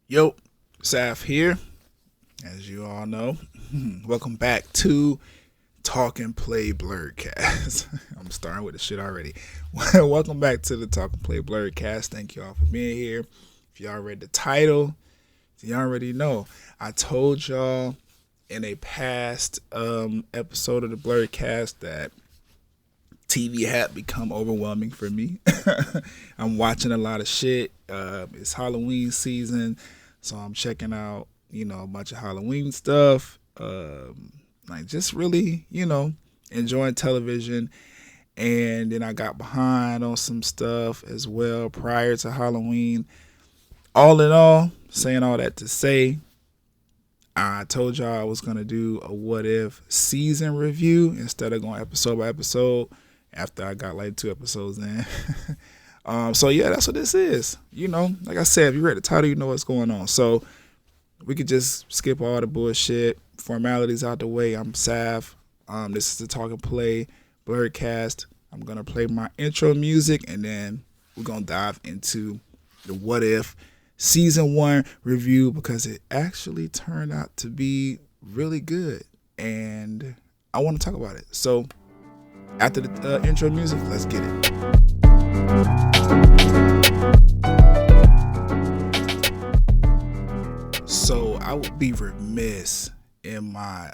Yo, Saf here, as you all know. Welcome back to Talk and Play Blurredcast. I'm starting with the shit already. Welcome back to the Talk and Play Blurredcast. Thank you all for being here. If y'all read the title, you already know. I told y'all in a past episode of the Blurredcast that TV had become overwhelming for me. I'm watching a lot of shit. It's Halloween season, so I'm checking out, a bunch of Halloween stuff. Like just really, enjoying television. And then I got behind on some stuff as well prior to Halloween. All in all, saying all that to say, I told y'all I was gonna do a what if season review instead of going episode by episode after I got like 2 episodes in. So yeah, that's what this is. Like I said, if you read the title, you know what's going on. So we could just skip all the bullshit, formalities out the way. I'm Sav. This is the Talk and Play Blurredcast. I'm gonna play my intro music and then we're gonna dive into the what if season 1 review because it actually turned out to be really good and I want to talk about it. So after the intro music, let's get it. So I would be remiss in my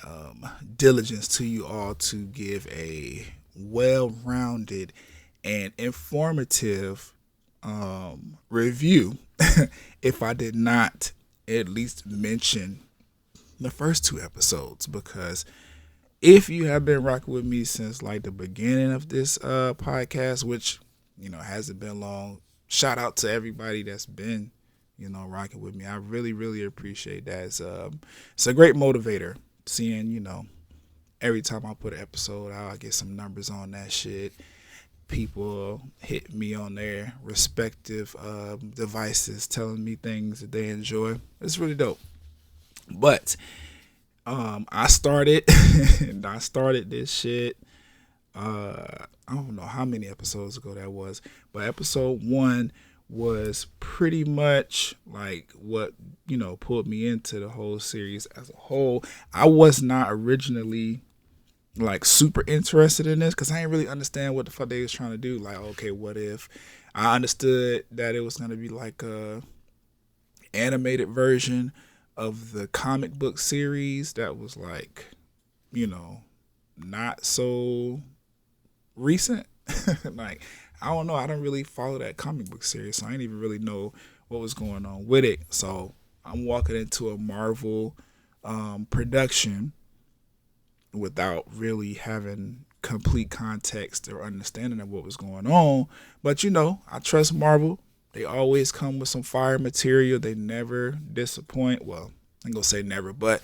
diligence to you all to give a well-rounded and informative review if I did not at least mention the first 2 episodes, because if you have been rocking with me since like the beginning of this podcast, which hasn't been long, shout out to everybody that's been rocking with me. I really really appreciate that. It's a great motivator seeing every time I put an episode out, I get some numbers on that shit. People hit me on their respective devices telling me things that they enjoy. It's really dope. But I started this shit. I don't know how many episodes ago that was, but episode 1 was pretty much like what pulled me into the whole series as a whole. I was not originally like super interested in this because I didn't really understand what the fuck they was trying to do. Like, okay, what if? I understood that it was gonna be like a animated version of the comic book series that was like, not so recent. Like, I don't know. I don't really follow that comic book series, so I didn't even really know what was going on with it. So I'm walking into a Marvel production without really having complete context or understanding of what was going on. But I trust Marvel. They always come with some fire material. They never disappoint. Well, I'm gonna say never, but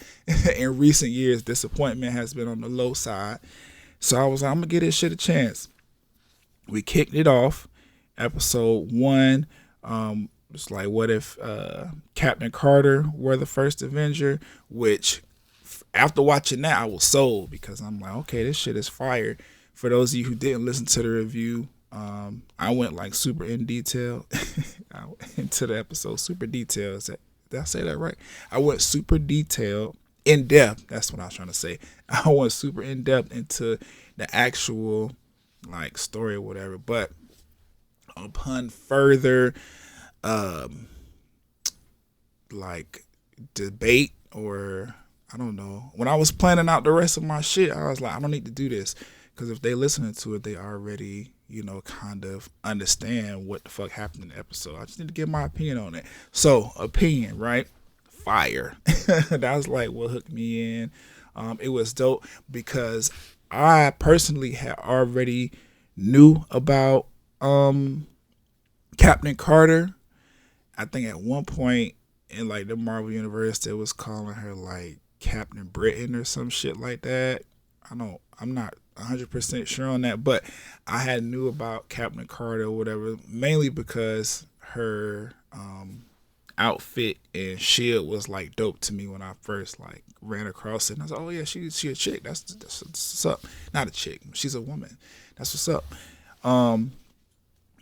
in recent years, disappointment has been on the low side. So I was like, I'm gonna give this shit a chance. We kicked it off. Episode 1. It's like, what if Captain Carter were the first Avenger? Which, after watching that, I was sold because I'm like, okay, this shit is fire. For those of you who didn't listen to the review, I went like super in detail into the episode. Super detailed. Did I say that right? I went super detailed, in depth. That's what I was trying to say. I went super in depth into the actual like story or whatever. But upon further like debate, or I don't know, when I was planning out the rest of my shit, I was like, I don't need to do this because if they listening to it, they already kind of understand what the fuck happened in the episode. I just need to give my opinion on it. So opinion, right? Fire. That was like what hooked me in. It was dope because I personally had already knew about Captain Carter. I think at one point in like the Marvel universe, they was calling her like Captain Britain or some shit like that. I'm not 100% sure on that, but I had knew about Captain Carter or whatever, mainly because her outfit and shield was like dope to me when I first like ran across it. And I was like, oh yeah, she a chick. That's what's up. Not a chick. She's a woman. That's what's up.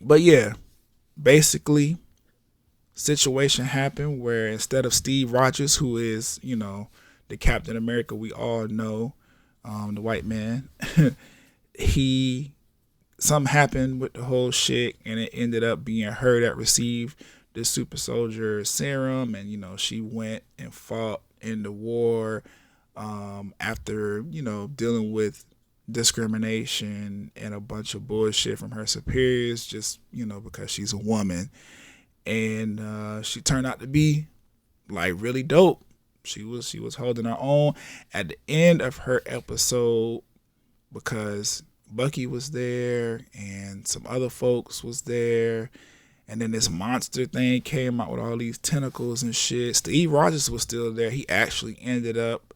But yeah, basically situation happened where instead of Steve Rogers, who is, the Captain America we all know, the white man, he something happened with the whole shit, and it ended up being her that received the super soldier serum, and she went and fought in the war after dealing with discrimination and a bunch of bullshit from her superiors, just because she's a woman, and she turned out to be like really dope. She was holding her own at the end of her episode because Bucky was there and some other folks was there, and then this monster thing came out with all these tentacles and shit. Steve Rogers was still there. He actually ended up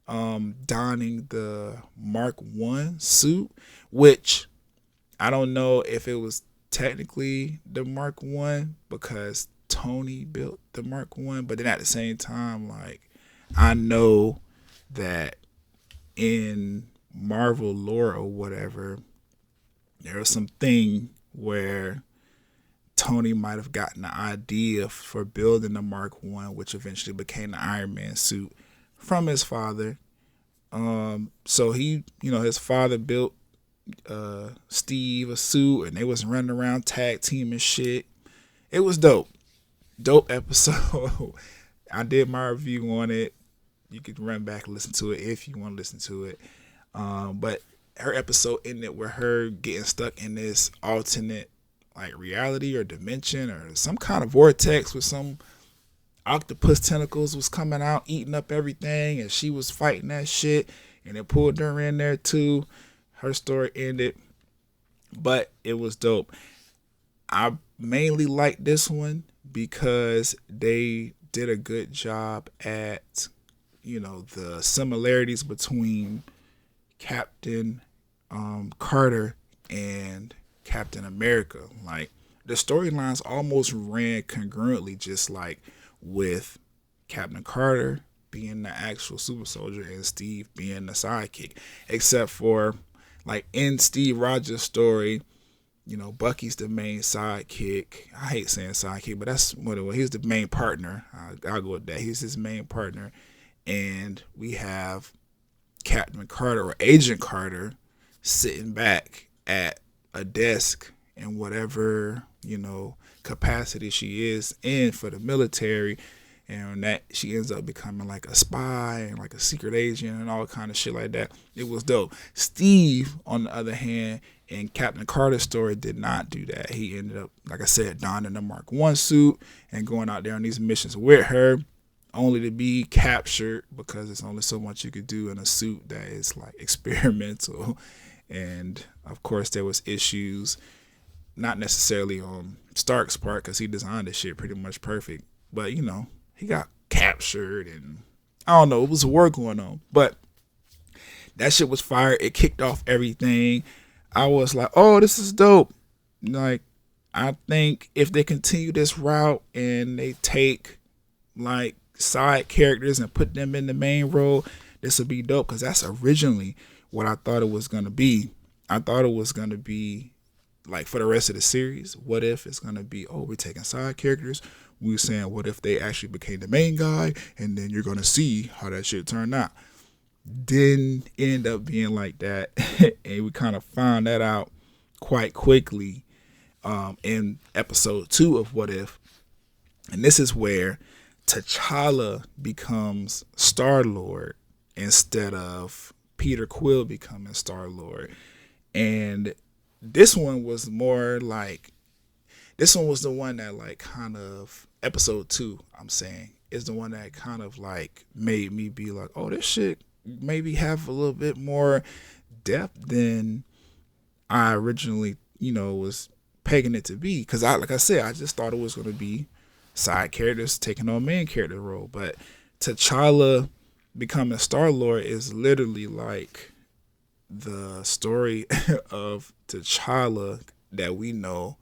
donning the Mark 1 suit, which I don't know if it was technically the Mark 1 because Tony built the Mark 1, but then at the same time, like, I know that in Marvel lore or whatever, there was something where Tony might have gotten the idea for building the Mark 1, which eventually became the Iron Man suit, from his father. So he, his father built Steve a suit, and they was running around tag team and shit. It was dope. Dope episode. I did my review on it. You could run back and listen to it if you want to listen to it. But her episode ended with her getting stuck in this alternate like reality or dimension or some kind of vortex with some octopus tentacles was coming out, eating up everything, and she was fighting that shit, and it pulled her in there too. Her story ended, but it was dope. I mainly like this one because they did a good job at, the similarities between Captain Carter and Captain America. Like, the storylines almost ran congruently, just like with Captain Carter being the actual super soldier and Steve being the sidekick, except for like in Steve Rogers' story, Bucky's the main sidekick. I hate saying sidekick, but that's what it was. He's the main partner. I'll go with that. He's his main partner. And we have Captain Carter or Agent Carter sitting back at a desk in whatever, capacity she is in for the military, and that she ends up becoming like a spy and like a secret agent and all kind of shit like that. It was dope. Steve, on the other hand, in Captain Carter's story, did not do that. He ended up, like I said, donning the Mark 1 suit and going out there on these missions with her, only to be captured because there's only so much you could do in a suit that is like experimental. And of course there was issues, not necessarily on Stark's part because he designed this shit pretty much perfect, but he got captured and I don't know, it was a war going on, but that shit was fire. It kicked off everything. I was like, oh, this is dope. Like, I think if they continue this route and they take like side characters and put them in the main role, this would be dope, because that's originally what I thought it was going to be. I thought it was going to be like for the rest of the series, what if it's going to be, oh, we're taking side characters, we're saying what if they actually became the main guy, and then you're going to see how that shit turned out. Didn't end up being like that. And we kind of found that out quite quickly in episode 2 of What If. And this is where T'Challa becomes Star-Lord instead of Peter Quill becoming Star-Lord. And this one was more like, this one was the one that like kind of, episode 2, I'm saying, is the one that kind of like made me be like, oh, this shit maybe have a little bit more depth than I originally, was pegging it to be. Because like I said, I just thought it was going to be side characters taking on main character role. But T'Challa becoming Star-Lord is literally like the story of T'Challa that we know.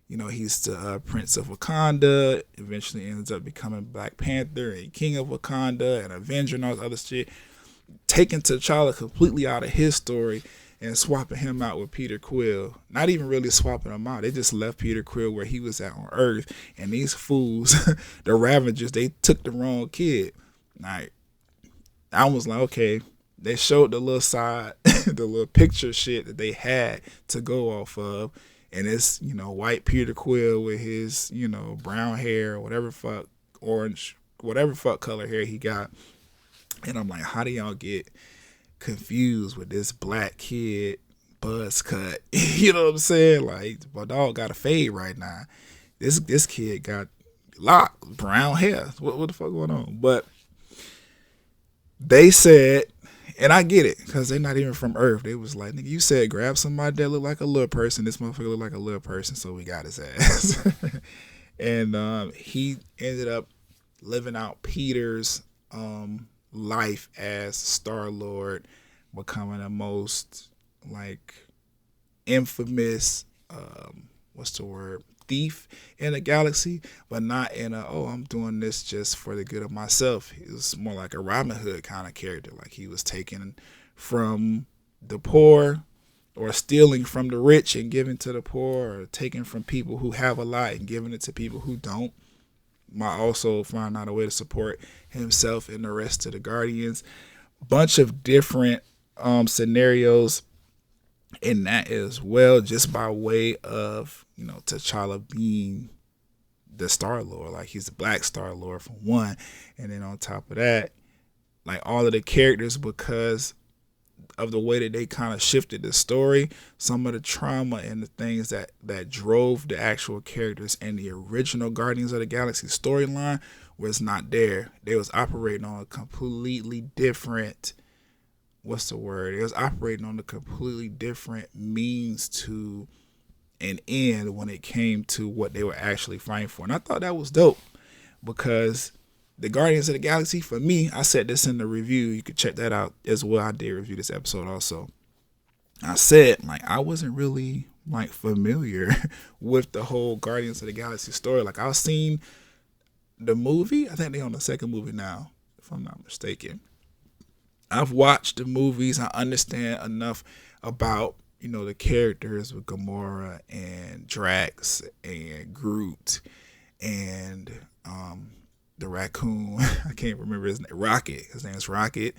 He's the Prince of Wakanda, eventually ends up becoming Black Panther and King of Wakanda and Avenger and all this other shit. Taking T'Challa completely out of his story and swapping him out with Peter Quill. Not even really swapping him out. They just left Peter Quill where he was at on Earth. And these fools, the Ravagers, they took the wrong kid. Like, I was like, okay. They showed the little side, the little picture shit that they had to go off of. And it's, white Peter Quill with his, brown hair or whatever fuck, orange, whatever fuck color hair he got. And I'm like, how do y'all get confused with this black kid buzz cut? You know what I'm saying? Like, my dog got a fade right now. This kid got locked, brown hair. What the fuck going on? But they said, and I get it, because they're not even from Earth. They was like, nigga, you said grab somebody that look like a little person. This motherfucker look like a little person, so we got his ass. And he ended up living out Peter's life as Star-Lord, becoming the most, infamous, thief in the galaxy, but not in I'm doing this just for the good of myself. He was more like a Robin Hood kind of character. Like, he was taking from the poor or stealing from the rich and giving to the poor, or taking from people who have a lot and giving it to people who don't. Might also find out a way to support himself and the rest of the Guardians. Bunch of different scenarios in that as well, just by way of, T'Challa being the Star-Lord. Like, he's the Black Star-Lord for one. And then on top of that, like, all of the characters, because of the way that they kind of shifted the story, some of the trauma and the things that drove the actual characters in the original Guardians of the Galaxy storyline was not there. They was operating on a completely different, it was operating on a completely different means to an end when it came to what they were actually fighting for. And I thought that was dope, because the Guardians of the Galaxy, for me, I said this in the review. You could check that out as well. I did review this episode also. I said, I wasn't really, familiar with the whole Guardians of the Galaxy story. Like, I've seen the movie. I think they're on the second movie now, if I'm not mistaken. I've watched the movies. I understand enough about, the characters with Gamora and Drax and Groot and the raccoon. I can't remember his name. Rocket. His name's Rocket.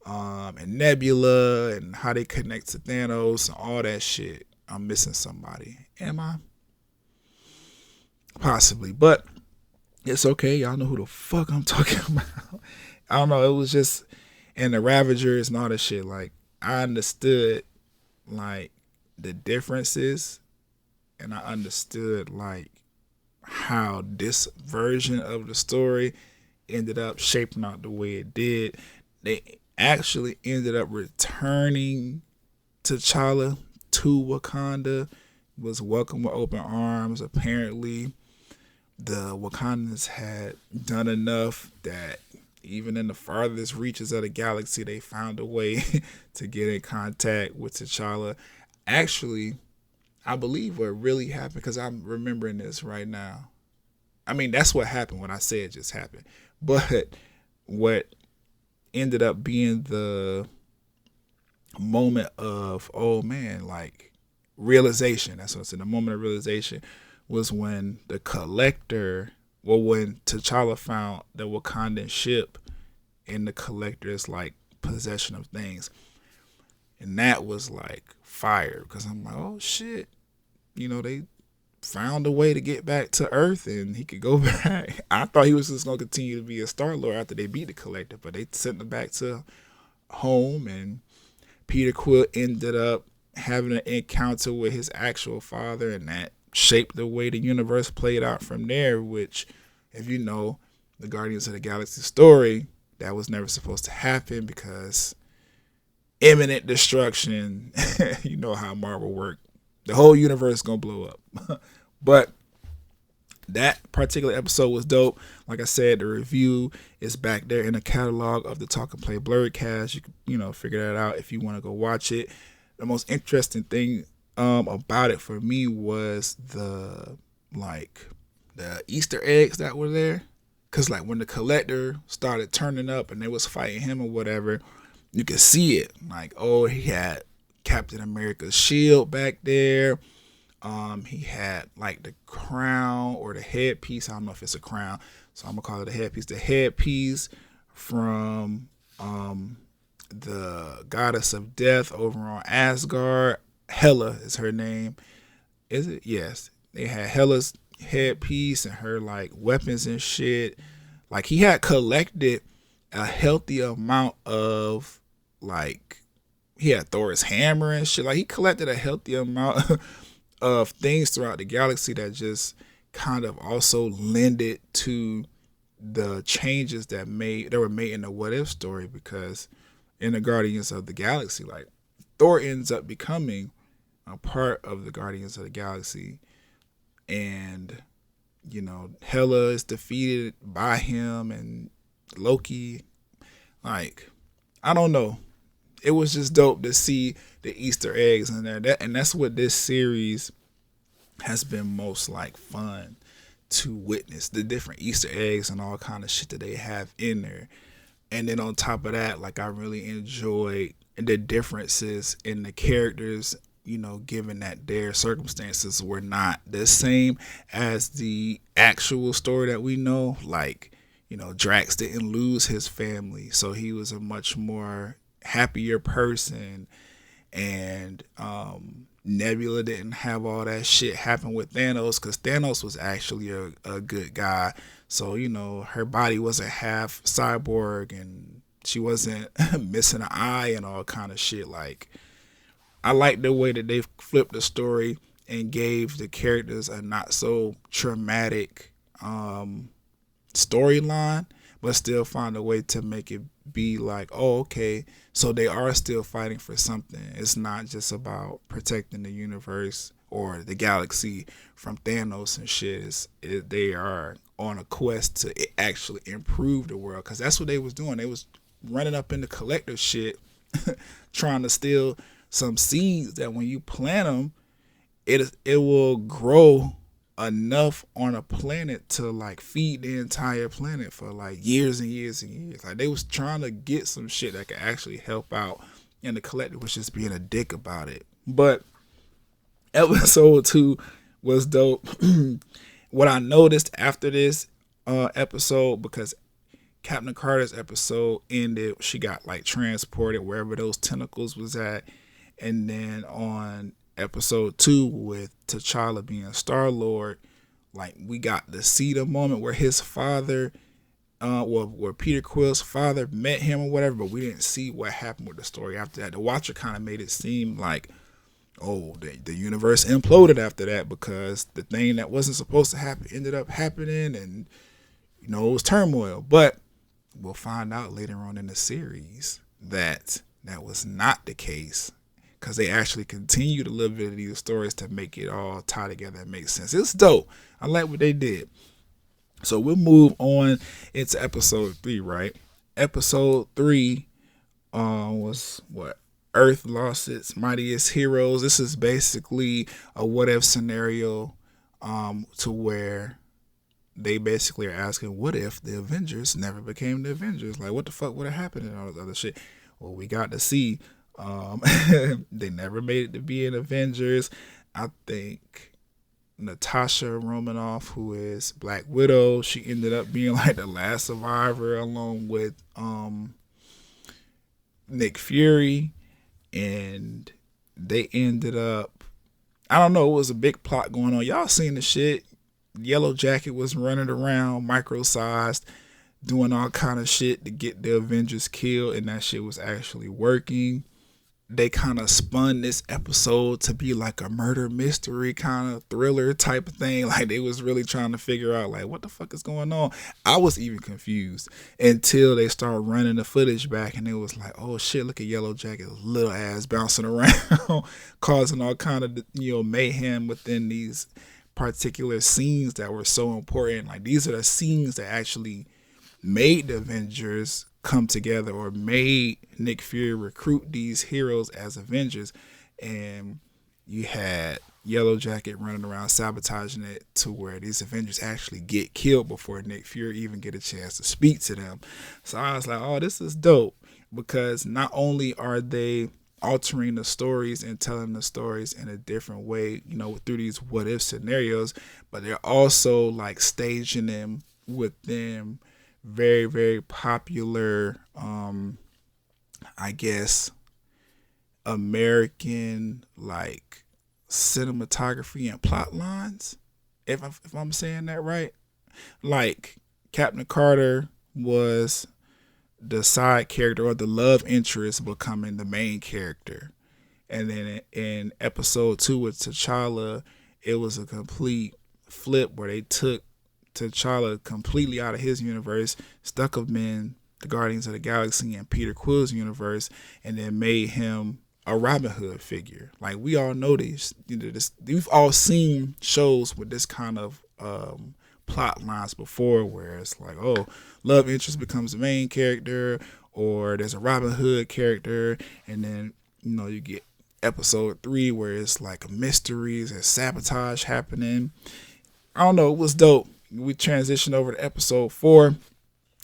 And Nebula, and how they connect to Thanos and all that shit. I'm missing somebody. Am I? Possibly. But it's okay. Y'all know who the fuck I'm talking about. I don't know. It was just, and the Ravagers and all that shit. Like, I understood, the differences, and I understood, how this version of the story ended up shaping out the way it did. They actually ended up returning T'Challa to Wakanda, was welcomed with open arms. Apparently, the Wakandans had done enough that even in the farthest reaches of the galaxy, they found a way to get in contact with T'Challa. Actually, I believe what really happened, because I'm remembering this right now. I mean, that's what happened when I say it just happened. But what ended up being the moment of, realization, that's what I said, the moment of realization was when the Collector, when T'Challa found the Wakandan ship in the Collector's, possession of things. And that was, fire, because I'm like, oh, shit. They found a way to get back to Earth and he could go back. I thought he was just going to continue to be a Star-Lord after they beat the Collector, but they sent him back to home, and Peter Quill ended up having an encounter with his actual father, and that shaped the way the universe played out from there, which, if you know the Guardians of the Galaxy story, that was never supposed to happen, because imminent destruction, you know how Marvel worked. The whole universe is going to blow up. But that particular episode was dope. Like I said, the review is back there in the catalog of the Talk and Play Blurredcast. You can, figure that out if you want to go watch it. The most interesting thing about it for me was the Easter eggs that were there. Because, when the Collector started turning up and they was fighting him or whatever, you could see it. He had Captain America's shield back there. He had like the crown or the headpiece. I don't know if it's a crown, so I'm gonna call it a headpiece. The headpiece from the goddess of death over on Asgard. Hela is her name. Is it? Yes. They had Hela's headpiece and her like weapons and shit. Like he had collected a healthy amount of like he had Thor's hammer and shit. Like he collected a healthy amount of things throughout the galaxy that just kind of also lended to the changes that were made in the What If story, because in the Guardians of the Galaxy, like Thor ends up becoming a part of the Guardians of the Galaxy, and Hela is defeated by him and Loki. Like, I don't know. It was just dope to see the Easter eggs in there. And that's what this series has been most like fun to witness. The different Easter eggs and all kind of shit that they have in there. And then on top of that, like I really enjoyed the differences in the characters, given that their circumstances were not the same as the actual story that we know. Like, Drax didn't lose his family, so he was a much more happier person, and Nebula didn't have all that shit happen with Thanos, because Thanos was actually a good guy. So her body wasn't half cyborg, and she wasn't missing an eye and all kind of shit. Like, I like the way that they flipped the story and gave the characters a not so traumatic storyline, but still find a way to make it be like, oh, okay, so they are still fighting for something. It's not just about protecting the universe or the galaxy from Thanos and shit. They are on a quest to actually improve the world, because that's what they was doing. They was running up in the collective shit trying to steal some seeds that when you plant them, it will grow enough on a planet to like feed the entire planet for like years and years and years. Like they was trying to get some shit that could actually help out, and the collective was just being a dick about it. But episode 2 was dope. What I noticed after this episode, because Captain Carter's episode ended, she got like transported wherever those tentacles was at, and then on episode 2 with T'Challa being Star-Lord, like we got to see the moment where his father, where Peter Quill's father met him or whatever, but we didn't see what happened with the story after that. The Watcher kind of made it seem like, oh, the universe imploded after that, because the thing that wasn't supposed to happen ended up happening, and it was turmoil. But we'll find out later on in the series that was not the case, because they actually continue to live into these stories to make it all tie together and make sense. It's dope. I like what they did. So we'll move on into episode 3, right? Episode 3 was what? Earth lost its mightiest heroes. This is basically a what if scenario, to where they basically are asking, what if the Avengers never became the Avengers? Like, what the fuck would have happened and all this other shit? Well, we got to see. They never made it to be in Avengers. I think Natasha Romanoff, who is Black Widow, she ended up being like the last survivor, along with Nick Fury, and they ended up, I don't know, it was a big plot going on. Y'all seen the shit. Yellow Jacket was running around micro-sized, doing all kind of shit to get the Avengers killed, and that shit was actually working. They kind of spun this episode to be like a murder mystery kind of thriller type of thing. Like they was really trying to figure out like what the fuck is going on. I was even confused until they started running the footage back, and it was like, oh shit, look at Yellow Jacket's little ass bouncing around, causing all kind of mayhem within these particular scenes that were so important. Like these are the scenes that actually made the Avengers come together, or made Nick Fury recruit these heroes as Avengers. And you had Yellow Jacket running around sabotaging it to where these Avengers actually get killed before Nick Fury even get a chance to speak to them. So I was like, oh, this is dope, because not only are they altering the stories and telling the stories in a different way, through these what if scenarios, but they're also like staging them within very, very popular, I guess, American like cinematography and plot lines. If I'm saying that right, like Captain Carter was the side character or the love interest becoming the main character. And then in episode 2 with T'Challa, it was a complete flip where they took T'Challa completely out of his universe, stuck him in the Guardians of the Galaxy and Peter Quill's universe, and then made him a Robin Hood figure. Like, we all know this. We've all seen shows with this kind of plot lines before, where it's like, oh, love interest becomes the main character, or there's a Robin Hood character, and then you get episode 3 where it's like a mysteries and sabotage happening. I don't know, it was dope. We transitioned over to episode 4.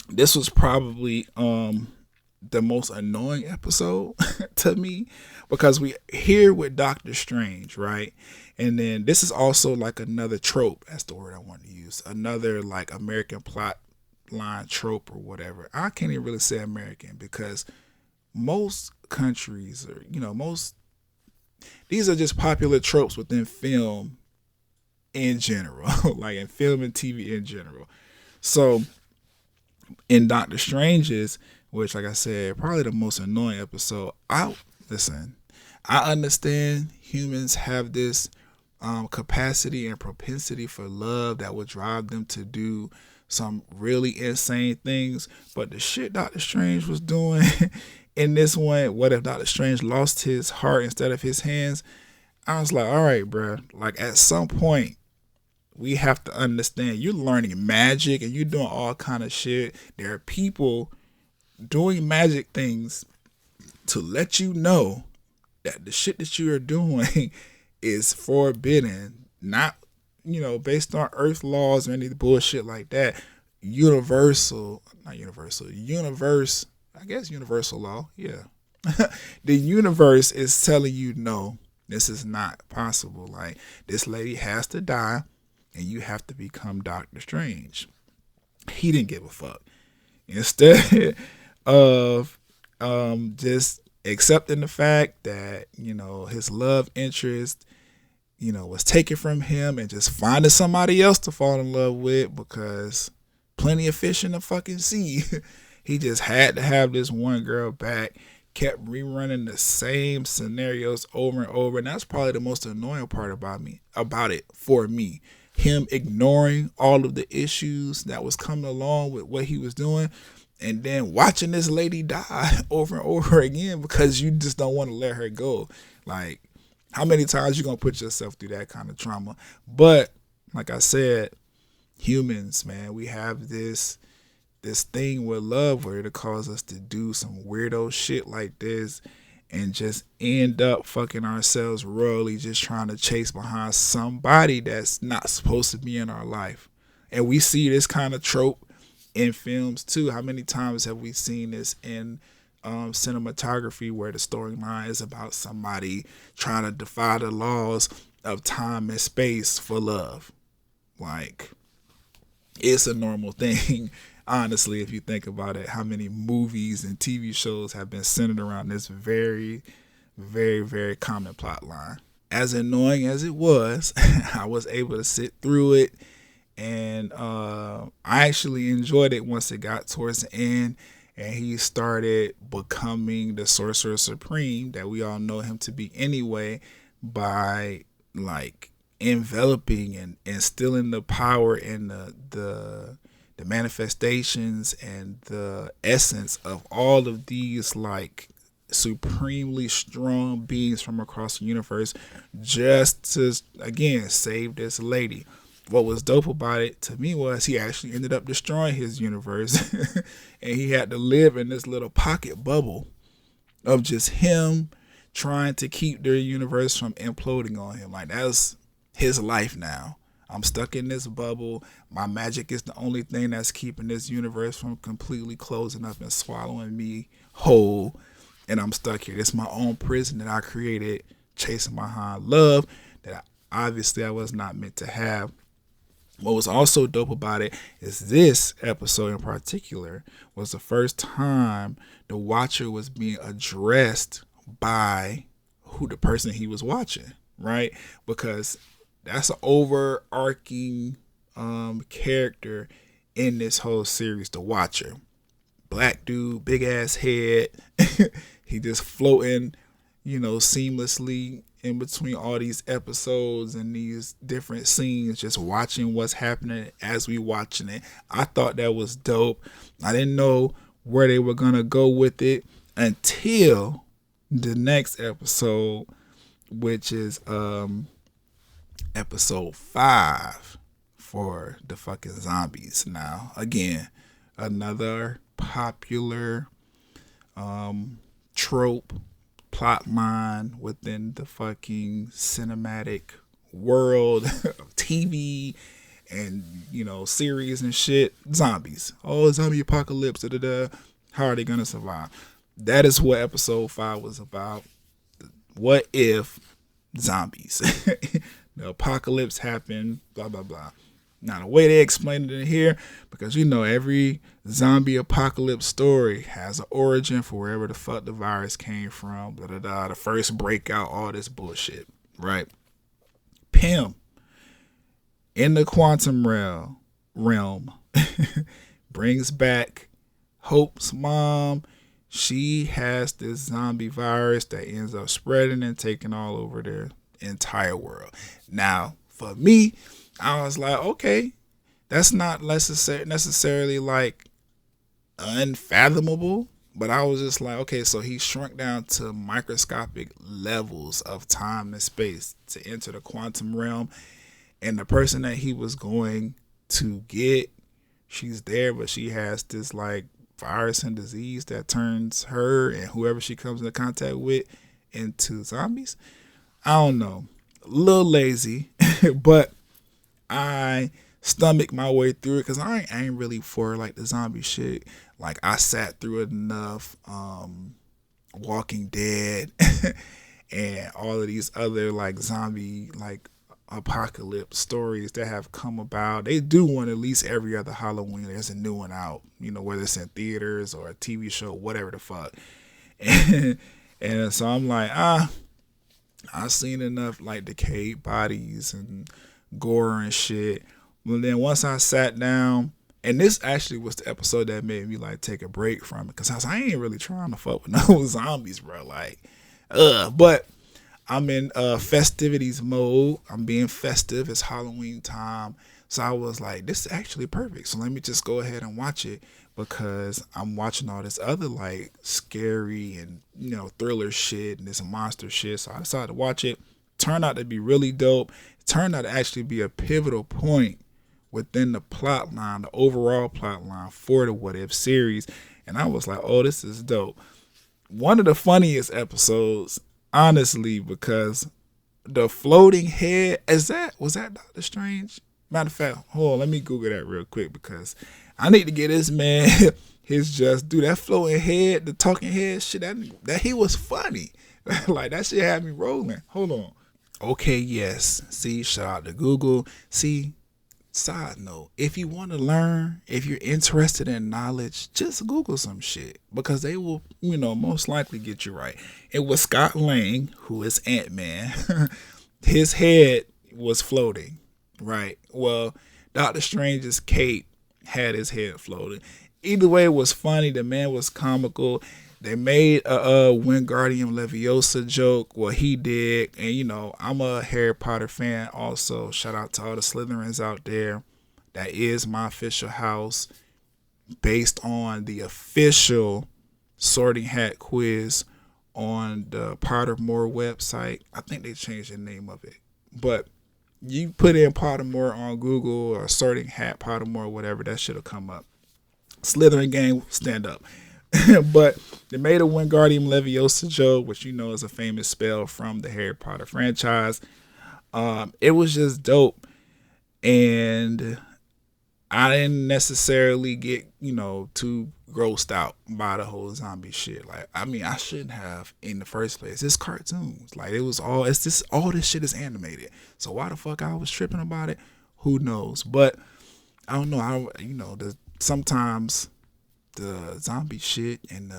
This was probably the most annoying episode to me, because we here with Doctor Strange, right? And then this is also like another trope. That's the word I want to use. Another like American plot line trope or whatever. I can't even really say American, because most countries, or these are just popular tropes within film in general, like in film and TV in general. So in Doctor Strange's, which, like I said, probably the most annoying episode. I understand humans have this capacity and propensity for love that would drive them to do some really insane things, but the shit Doctor Strange was doing in this one, what if Doctor Strange lost his heart instead of his hands? I was like, all right, bro. Like, at some point, we have to understand you're learning magic and you're doing all kind of shit. There are people doing magic things to let you know that the shit that you are doing is forbidden, not based on earth laws or any bullshit like that. Universe, I guess universal law, yeah. The universe is telling you, no, this is not possible. Like, this lady has to die and you have to become Doctor Strange. He didn't give a fuck. Instead of just accepting the fact that his love interest was taken from him, and just finding somebody else to fall in love with, because plenty of fish in the fucking sea. He just had to have this one girl back, kept rerunning the same scenarios over and over. And that's probably the most annoying part about it for me. Him ignoring all of the issues that was coming along with what he was doing, and then watching this lady die over and over again because you just don't want to let her go. Like, how many times you gonna put yourself through that kind of trauma? But like I said, humans, man, we have this thing with love where it'll cause us to do some weirdo shit like this and just end up fucking ourselves royally, just trying to chase behind somebody that's not supposed to be in our life. And we see this kind of trope in films too. How many times have we seen this in cinematography, where the storyline is about somebody trying to defy the laws of time and space for love? Like, it's a normal thing. Honestly, if you think about it, how many movies and TV shows have been centered around this very, very, very common plot line. As annoying as it was, I was able to sit through it, and I actually enjoyed it once it got towards the end and he started becoming the Sorcerer Supreme that we all know him to be anyway, by like enveloping and instilling the power and the manifestations and the essence of all of these like supremely strong beings from across the universe, just to again save this lady. What was dope about it to me was he actually ended up destroying his universe and he had to live in this little pocket bubble of just him trying to keep their universe from imploding on him. Like, that's his life now. I'm stuck in this bubble. My magic is the only thing that's keeping this universe from completely closing up and swallowing me whole. and I'm stuck here. It's my own prison that I created, chasing behind love that obviously I was not meant to have. What was also dope about it is this episode in particular was the first time the watcher was being addressed by who the person he was watching, right? Because that's an overarching character in this whole series, the Watcher. Black dude, big ass head. He just floating, seamlessly in between all these episodes and these different scenes, just watching what's happening as we watching it. I thought that was dope. I didn't know where they were gonna go with it until the next episode, which is episode 5 for the fucking zombies. Now, again, another popular trope, plot line within the fucking cinematic world of TV and, series and shit. Zombies. Oh, zombie apocalypse. Da, da, da. How are they going to survive? That is what episode 5 was about. What if zombies? The apocalypse happened, blah, blah, blah. Now, the way they explained it in here, because every zombie apocalypse story has an origin for wherever the fuck the virus came from, blah, blah, blah, the first breakout, all this bullshit, right? Pym, in the quantum realm brings back Hope's mom. She has this zombie virus that ends up spreading and taking all over the entire world. Now, for me, I was like, okay, that's not necessarily like unfathomable, but I was just like, okay, so he shrunk down to microscopic levels of time and space to enter the quantum realm, and the person that he was going to get, she's there, but she has this like virus and disease that turns her and whoever she comes into contact with into zombies. I don't know, a little lazy, but I stomach my way through it because I ain't really for like the zombie shit. Like, I sat through enough Walking Dead and all of these other like zombie like apocalypse stories that have come about. They do one at least every other Halloween. There's a new one out, whether it's in theaters or a TV show, whatever the fuck. And so I'm like, I've seen enough like decayed bodies and gore and shit. But then once I sat down, and this actually was the episode that made me like take a break from it, because I ain't really trying to fuck with no zombies, bro. Like, but I'm in festivities mode. I'm being festive. It's Halloween time. So I was like, this is actually perfect. So let me just go ahead and watch it, because I'm watching all this other like scary and, thriller shit and this monster shit. So I decided to watch it. Turned out to be really dope. It turned out to actually be a pivotal point within the plot line, the overall plot line for the What If series. And I was like, oh, this is dope. One of the funniest episodes, honestly, because the floating head, was that Doctor Strange? Matter of fact, hold on, let me Google that real quick, because I need to get this man his just do that floating head, the talking head shit. That he was funny. Like, that shit had me rolling. Hold on. Okay, yes. See, shout out to Google. See, side note, if you want to learn, if you're interested in knowledge, just Google some shit, because they will, most likely get you right. It was Scott Lang, who is Ant-Man. His head was floating, right? Well, Doctor Strange's cape had his head floating. Either way, it was funny. The man was comical. They made a Wingardium Leviosa joke. Well, he did. And, I'm a Harry Potter fan also. Shout out to all the Slytherins out there. That is my official house, based on the official Sorting Hat quiz on the Pottermore website. I think they changed the name of it. But you put in Pottermore on Google or Sorting Hat Pottermore, whatever, that should have come up. Slytherin gang, stand up. But they made a Wingardium Leviosa joke, which is a famous spell from the Harry Potter franchise. It was just dope. And I didn't necessarily get, too grossed out by the whole zombie shit. Like, I mean, I shouldn't have in the first place. It's cartoons. Like, it's just, all this shit is animated. So why the fuck I was tripping about it? Who knows? But I don't know. Sometimes the zombie shit and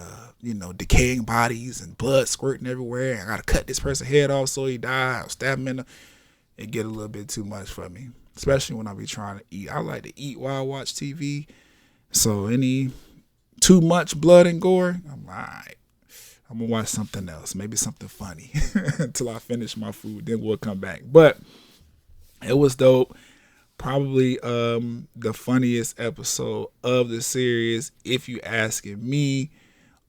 decaying bodies and blood squirting everywhere. I gotta cut this person's head off so he died. Or stab him in the. It get a little bit too much for me, especially when I be trying to eat. I like to eat while I watch TV. So any too much blood and gore, I'm like, all right, I'm gonna watch something else, maybe something funny until I finish my food. Then we'll come back. But it was dope. Probably the funniest episode of the series, if you asking me.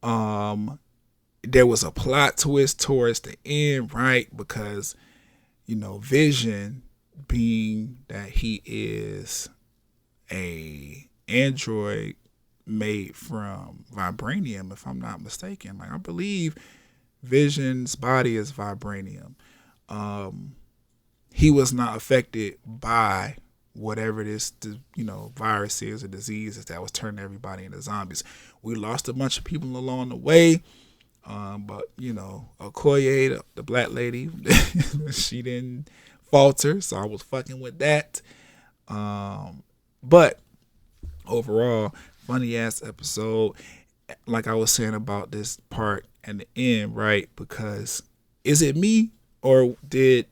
There was a plot twist towards the end, right? Because Vision, being that he is a android made from vibranium, if I'm not mistaken. Like, I believe Vision's body is vibranium. He was not affected by whatever this, virus is or disease is that was turning everybody into zombies. We lost a bunch of people along the way. But Okoye, the black lady, she didn't falter, so I was fucking with that. But overall, funny ass episode. Like I was saying about this part and the end, right? Because is it me, or did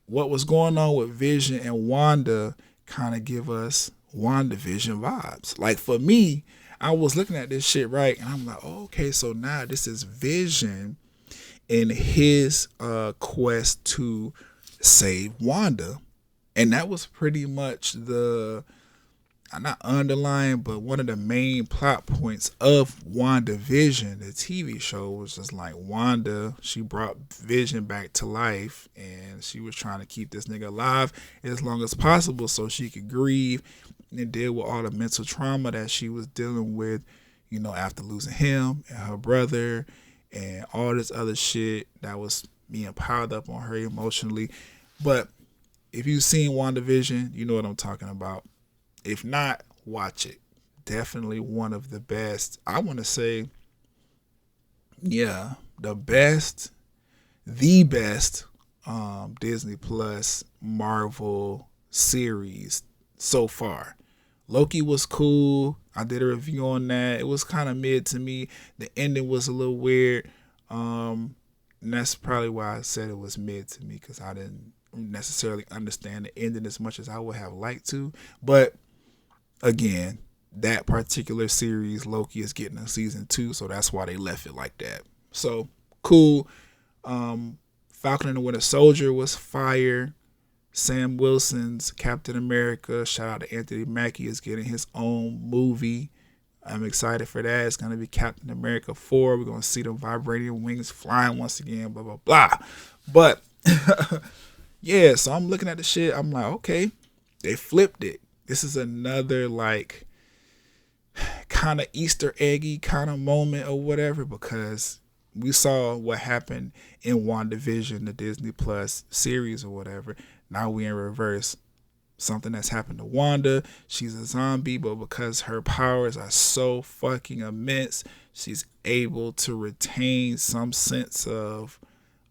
what was going on with Vision and Wanda kind of give us WandaVision vibes? Like, for me, I was looking at this shit, right, and I'm like, oh, okay, so now this is Vision in his quest to save Wanda. And that was pretty much the, not underlying, but one of the main plot points of WandaVision, the TV show. Was just like, Wanda, she brought Vision back to life, and she was trying to keep this nigga alive as long as possible so she could grieve and deal with all the mental trauma that she was dealing with, after losing him and her brother and all this other shit that was being piled up on her emotionally. But if you've seen WandaVision, you know what I'm talking about. If not, watch it. Definitely one of the best. I want to say, yeah, the best Disney Plus Marvel series so far. Loki was cool. I did a review on that. It was kind of mid to me. The ending was a little weird. And that's probably why I said it was mid to me, because I didn't necessarily understand the ending as much as I would have liked to. But again, that particular series, Loki, is getting a season 2, so that's why they left it like that. So cool. Falcon and the Winter Soldier was fire. Sam Wilson's Captain America, shout out to Anthony Mackie, is getting his own movie. I'm excited for that. It's going to be Captain America 4. We're going to see the vibranium wings flying once again, blah, blah, blah. But, yeah, so I'm looking at the shit. I'm like, okay, they flipped it. This is another, like, kind of Easter eggy kind of moment or whatever, because we saw what happened in WandaVision, the Disney Plus series or whatever. Now we in reverse. Something that's happened to Wanda. She's a zombie, but because her powers are so fucking immense, she's able to retain some sense of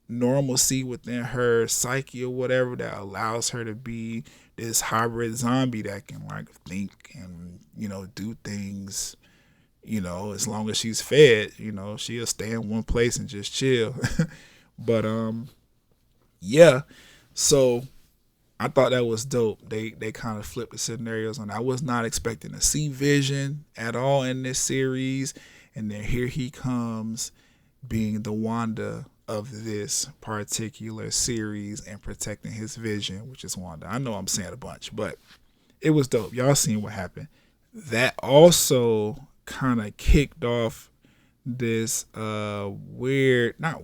normalcy within her psyche or whatever that allows her to be this hybrid zombie that can, like, think and, do things, as long as she's fed, she'll stay in one place and just chill. But yeah, so I thought that was dope. They kind of flipped the scenarios on. I was not expecting to see Vision at all in this series, and then here he comes, being the Wanda of this particular series and protecting his Vision, which is Wanda. I know I'm saying a bunch, but it was dope. Y'all seen what happened. That also kind of kicked off this not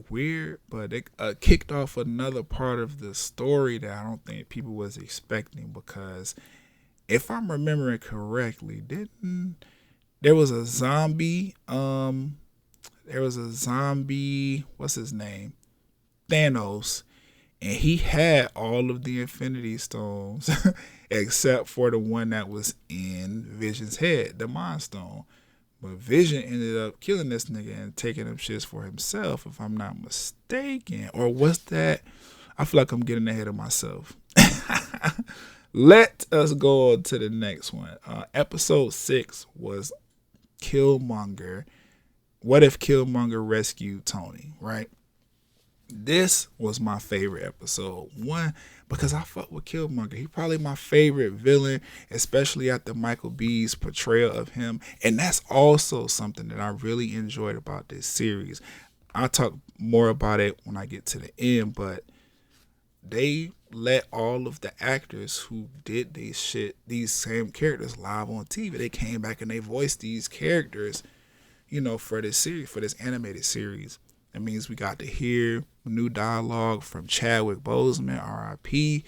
weird, but it kicked off another part of the story that I don't think people was expecting, because if I'm remembering correctly, there was a zombie, what's his name? Thanos, and he had all of the Infinity Stones except for the one that was in Vision's head, the Mind Stone. But Vision ended up killing this nigga and taking them shits for himself, if I'm not mistaken. Or was that? I feel like I'm getting ahead of myself. Let us go on to the next one. Episode 6 was Killmonger. What if Killmonger rescued Tony, right? This was my favorite episode. One, because I fuck with Killmonger. He probably my favorite villain, especially after Michael B's portrayal of him. And that's also something that I really enjoyed about this series. I'll talk more about it when I get to the end, but they let all of the actors who did these same characters live on TV. They came back and they voiced these characters, for this series, for this animated series. That means we got to hear new dialogue from Chadwick Boseman, R.I.P.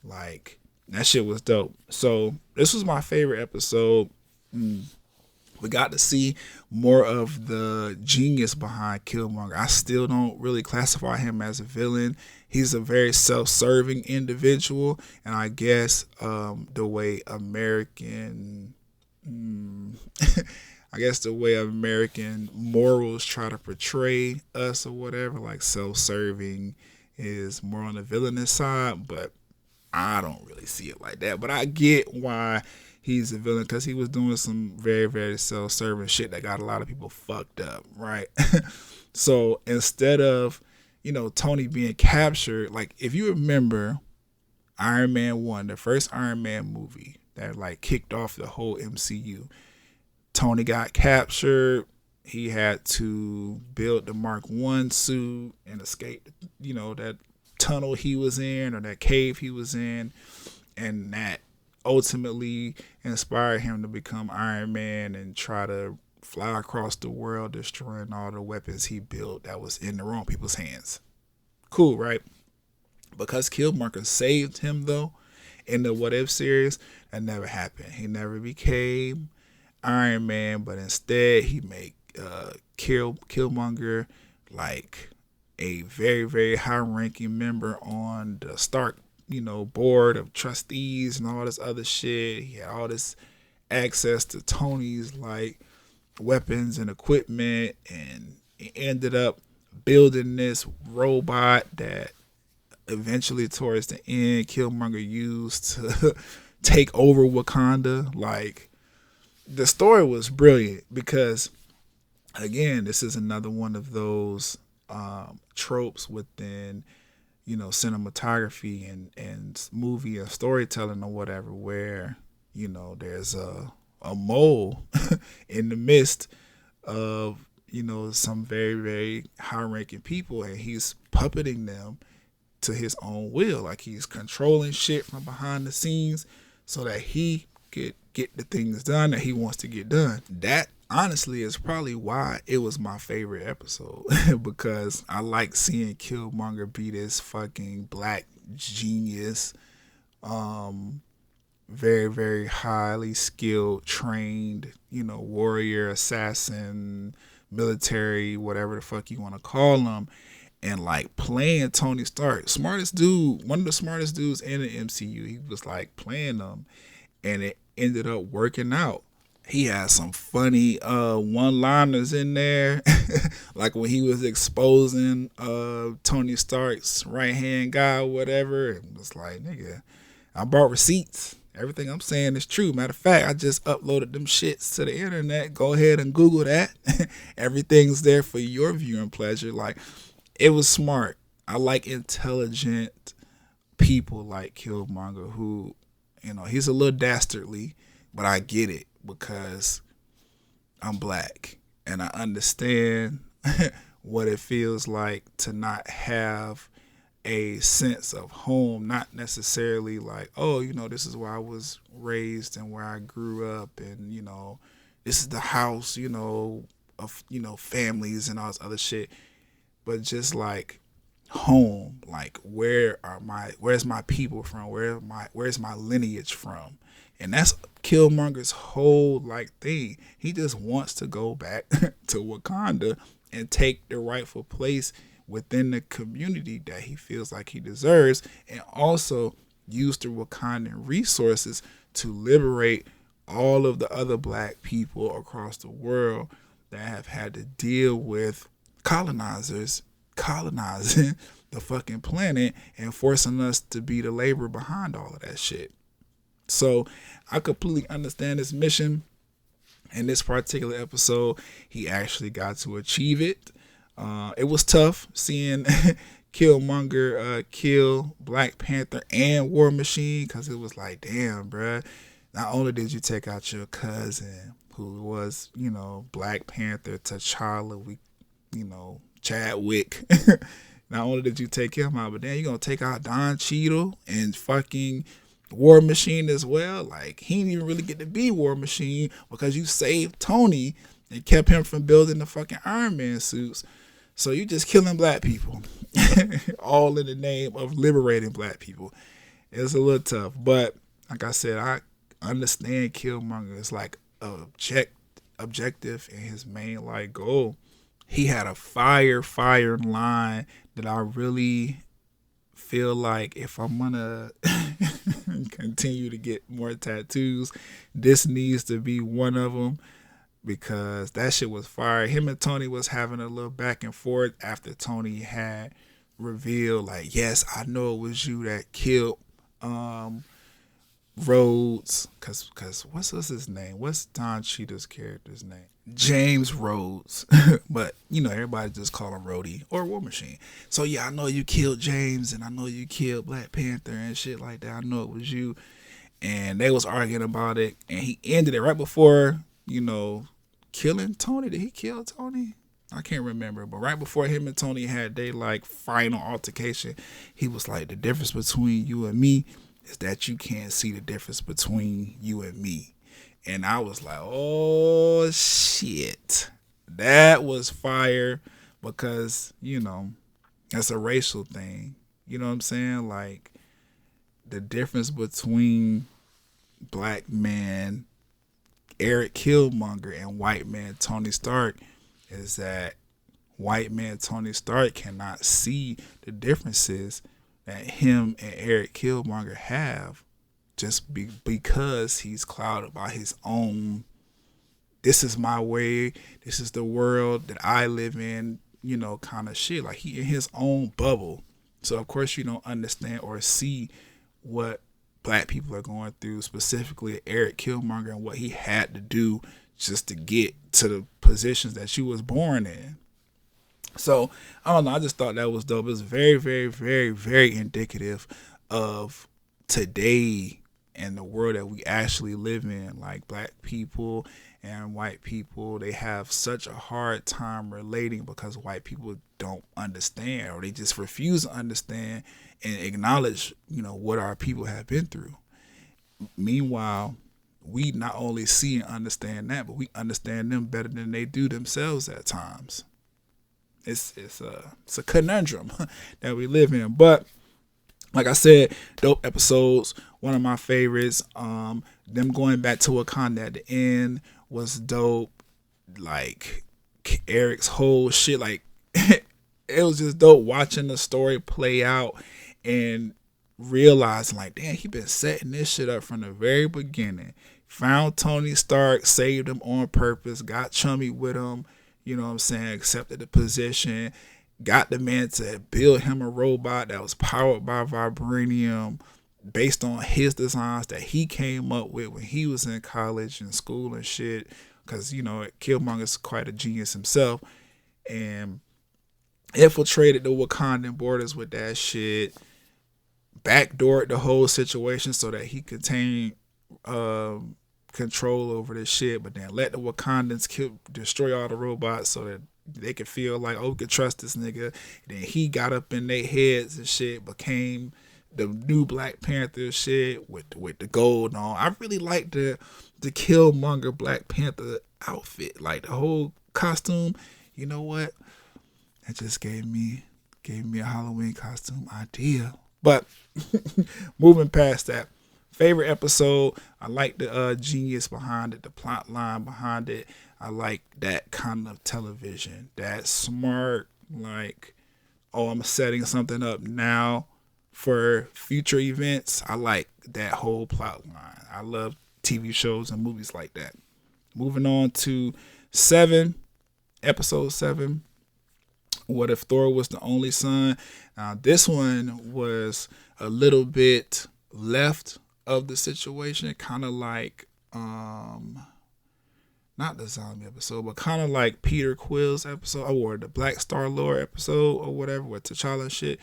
Like, that shit was dope. So this was my favorite episode. We got to see more of the genius behind Killmonger. I still don't really classify him as a villain. He's a very self-serving individual, and I guess the way American morals try to portray us or whatever, like self-serving is more on the villainous side, but I don't really see it like that. But I get why he's a villain, because he was doing some very, very self-serving shit that got a lot of people fucked up, right? So instead of, Tony being captured, like if you remember Iron Man 1, the first Iron Man movie that like kicked off the whole MCU, Tony got captured. He had to build the Mark I suit and escape, that tunnel he was in or that cave he was in. And that ultimately inspired him to become Iron Man and try to fly across the world, destroying all the weapons he built that was in the wrong people's hands. Cool, right? Because Killmonger saved him, though, in the What If series, that never happened. He never became Iron Man, but instead he made Killmonger like a very, very high-ranking member on the Stark, board of trustees and all this other shit. He had all this access to Tony's like weapons and equipment, and he ended up building this robot that eventually towards the end Killmonger used to take over Wakanda. Like, the story was brilliant because, again, this is another one of those tropes within, cinematography and movie and storytelling or whatever, where, there's a mole in the midst of, some very, very high-ranking people, and he's puppeting them to his own will. Like, he's controlling shit from behind the scenes so that he could get the things done that he wants to get done. That honestly is probably why it was my favorite episode, because I like seeing Killmonger be this fucking black genius, very, very highly skilled, trained, warrior, assassin, military, whatever the fuck you want to call him, and like playing Tony Stark, smartest dude, one of the smartest dudes in the MCU. He was like playing them, and it ended up working out. He had some funny one-liners in there, like when he was exposing Tony Stark's right-hand guy or whatever. It was like, nigga, I brought receipts. Everything I'm saying is true. Matter of fact, I just uploaded them shits to the internet. Go ahead and Google that. Everything's there for your viewing pleasure. Like, it was smart. I like intelligent people like Killmonger who, he's a little dastardly, but I get it because I'm black and I understand what it feels like to not have a sense of home, not necessarily like, oh, this is where I was raised and where I grew up, and this is the house, of families and all this other shit, but just like home, like where's my people from, where's my lineage from. And that's Killmonger's whole like thing. He just wants to go back to Wakanda and take the rightful place within the community that he feels like he deserves, and also use the Wakandan resources to liberate all of the other black people across the world that have had to deal with colonizers colonizing the fucking planet and forcing us to be the labor behind all of that shit. So I completely understand his mission. In this particular episode, he actually got to achieve it. It was tough seeing Killmonger kill Black Panther and War Machine, because it was like, damn, bruh. Not only did you take out your cousin, who was, Black Panther, T'Challa, Chadwick. Not only did you take him out, but then you're going to take out Don Cheadle and fucking War Machine as well. Like, he didn't even really get to be War Machine because you saved Tony and kept him from building the fucking Iron Man suits. So you just killing black people. All in the name of liberating black people. It's a little tough. But like I said, I understand Killmonger is like objective and his main like goal. He had a fire line that I really feel like if I'm gonna continue to get more tattoos, this needs to be one of them, because that shit was fire. Him and Tony was having a little back and forth after Tony had revealed, like, yes, I know it was you that killed Rhodes, cause what's his name? What's Don Cheadle's character's name? James Rhodes. But everybody just call him Rhodey or War Machine. So yeah, I know you killed James, and I know you killed Black Panther and shit like that. I know it was you. And they was arguing about it, and he ended it right before killing Tony. Did he kill Tony? I can't remember, but right before him and Tony had their like final altercation, he was like, the difference between you and me is that you can't see the difference between you and me. And I was like, oh shit, that was fire, because that's a racial thing. You know what I'm saying? Like, the difference between black man Eric Killmonger and white man Tony Stark is that white man Tony Stark cannot see the differences that him and Eric Killmonger have, just because he's clouded by his own, this is my way, this is the world that I live in, kind of shit. Like, he in his own bubble. So of course you don't understand or see what black people are going through, specifically Eric Killmonger, and what he had to do just to get to the positions that you was born in. So I don't know, I just thought that was dope. It was very, very, very, very indicative of today and the world that we actually live in. Like, black people and white people, they have such a hard time relating because white people don't understand, or they just refuse to understand and acknowledge, what our people have been through. Meanwhile, we not only see and understand that, but we understand them better than they do themselves at times. It's a conundrum that we live in. But like I said, dope episodes. One of my favorites. Them going back to Wakanda at the end was dope. Like, Eric's whole shit, like it was just dope watching the story play out and realizing, like, damn, he been setting this shit up from the very beginning. Found Tony Stark, saved him on purpose, got chummy with him, you know what I'm saying, accepted the position, got the man to build him a robot that was powered by vibranium based on his designs that he came up with when he was in college and school and shit, because, Killmonger's quite a genius himself, and infiltrated the Wakandan borders with that shit, backdoored the whole situation so that he could contain control over this shit, but then let the Wakandans destroy all the robots so that they could feel like, oh, we could trust this nigga. And then he got up in their heads and shit, became the new Black Panther shit with the gold on. I really like the Killmonger Black Panther outfit, like the whole costume. You know what? That just gave me a Halloween costume idea. But moving past that, favorite episode, I like the genius behind it, the plot line behind it. I like that kind of television, that smart, like, oh, I'm setting something up now for future events. I like that whole plot line. I love TV shows and movies like that. Moving on to 7, episode 7. What if Thor was the only son? Now, this one was a little bit left of the situation, kind of like, not the zombie episode, but kind of like Peter Quill's episode, or the Black Star Lord episode, or whatever, with T'Challa and shit,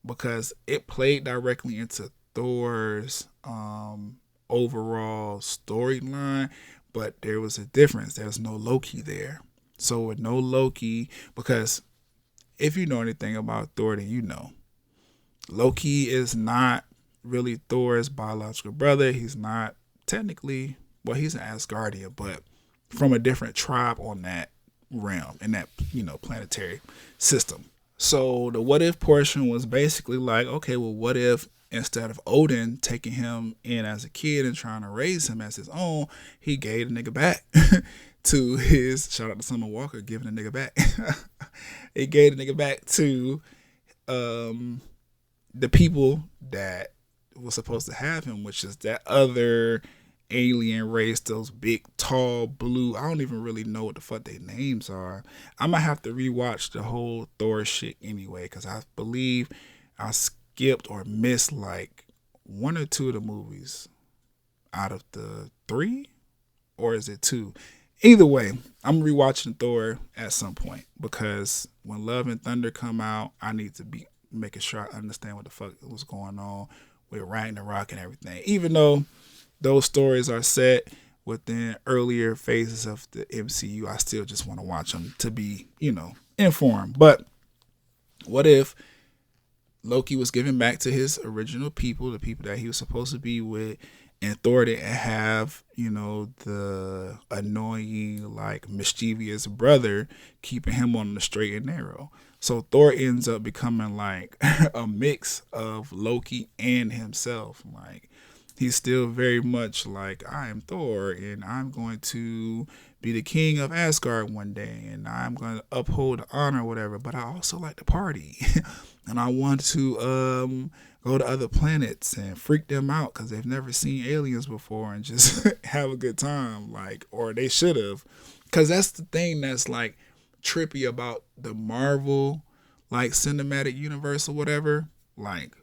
because it played directly into Thor's overall storyline, but there was a difference. There was no Loki there. So with no Loki, because if you know anything about Thor, then you know Loki is not really Thor's biological brother. He's not technically, well, he's an Asgardian, but from a different tribe on that realm, in that, planetary system. So the what if portion was basically like, okay, well, what if instead of Odin taking him in as a kid and trying to raise him as his own, he gave the nigga back to his, shout out to Summer Walker, giving the nigga back. He gave the nigga back to the people that was supposed to have him, which is that other alien race, those big, tall, blue. I don't even really know what the fuck their names are. I might have to rewatch the whole Thor shit anyway, because I believe I skipped or missed like 1 or 2 of the movies out of the 3, or is it 2? Either way, I'm rewatching Thor at some point, because when Love and Thunder come out, I need to be making sure I understand what the fuck was going on with Ragnarok and everything. Even though those stories are set within earlier phases of the MCU, I still just want to watch them to be, informed. But what if Loki was given back to his original people, the people that he was supposed to be with, and Thor didn't have, the annoying, like, mischievous brother keeping him on the straight and narrow. So Thor ends up becoming like a mix of Loki and himself. Like, he's still very much like, I am Thor, and I'm going to be the king of Asgard one day, and I'm going to uphold the honor or whatever, but I also like to party. And I want to go to other planets and freak them out because they've never seen aliens before, and just have a good time, like, or they should have. Because that's the thing that's, like, trippy about the Marvel, like, cinematic universe or whatever. Like,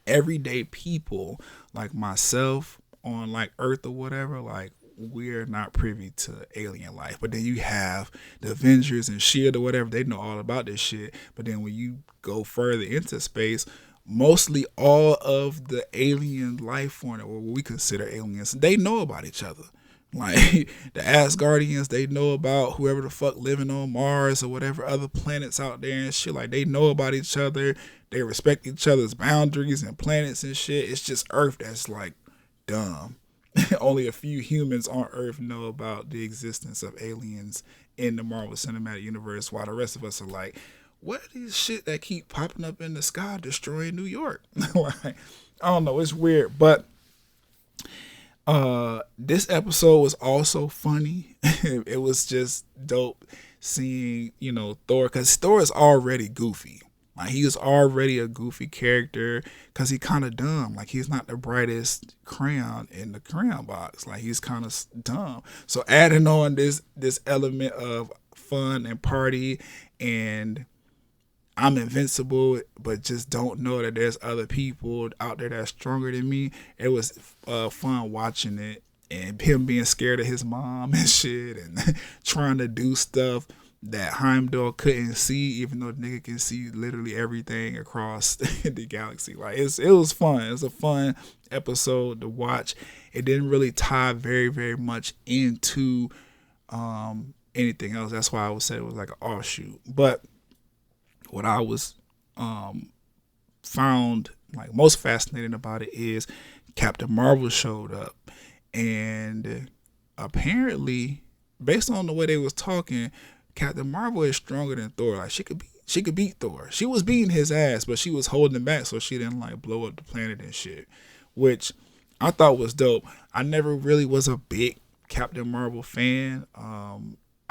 everyday people like myself on, like, Earth or whatever, like, we're not privy to alien life. But then you have the Avengers and S.H.I.E.L.D. or whatever, they know all about this shit. But then when you go further into space, mostly all of the alien life form, or what we consider aliens, they know about each other. Like, the Asgardians, they know about whoever the fuck living on Mars or whatever other planets out there and shit. Like, they know about each other. They respect each other's boundaries and planets and shit. It's just Earth that's, like, dumb. Only a few humans on Earth know about the existence of aliens in the Marvel Cinematic Universe, while the rest of us are like, what are these shit that keep popping up in the sky destroying New York? Like, I don't know. It's weird. But this episode was also funny. It was just dope seeing, Thor, because Thor is already goofy. Like, he is already a goofy character because he's kind of dumb. Like, he's not the brightest crayon in the crayon box. Like, he's kind of dumb. So adding on this element of fun and party, and I'm invincible, but just don't know that there's other people out there that's stronger than me. It was fun watching it, and him being scared of his mom and shit, and trying to do stuff that Heimdall couldn't see, even though the nigga can see literally everything across the galaxy. Like, it was fun. It was a fun episode to watch. It didn't really tie very, very much into anything else. That's why I would say it was like an offshoot. But what I was found like most fascinating about it is Captain Marvel showed up, and apparently, based on the way they was talking, Captain Marvel is stronger than Thor. Like, she could beat Thor. She was beating his ass, but she was holding him back so she didn't, like, blow up the planet and shit, which I thought was dope. I never really was a big Captain Marvel fan.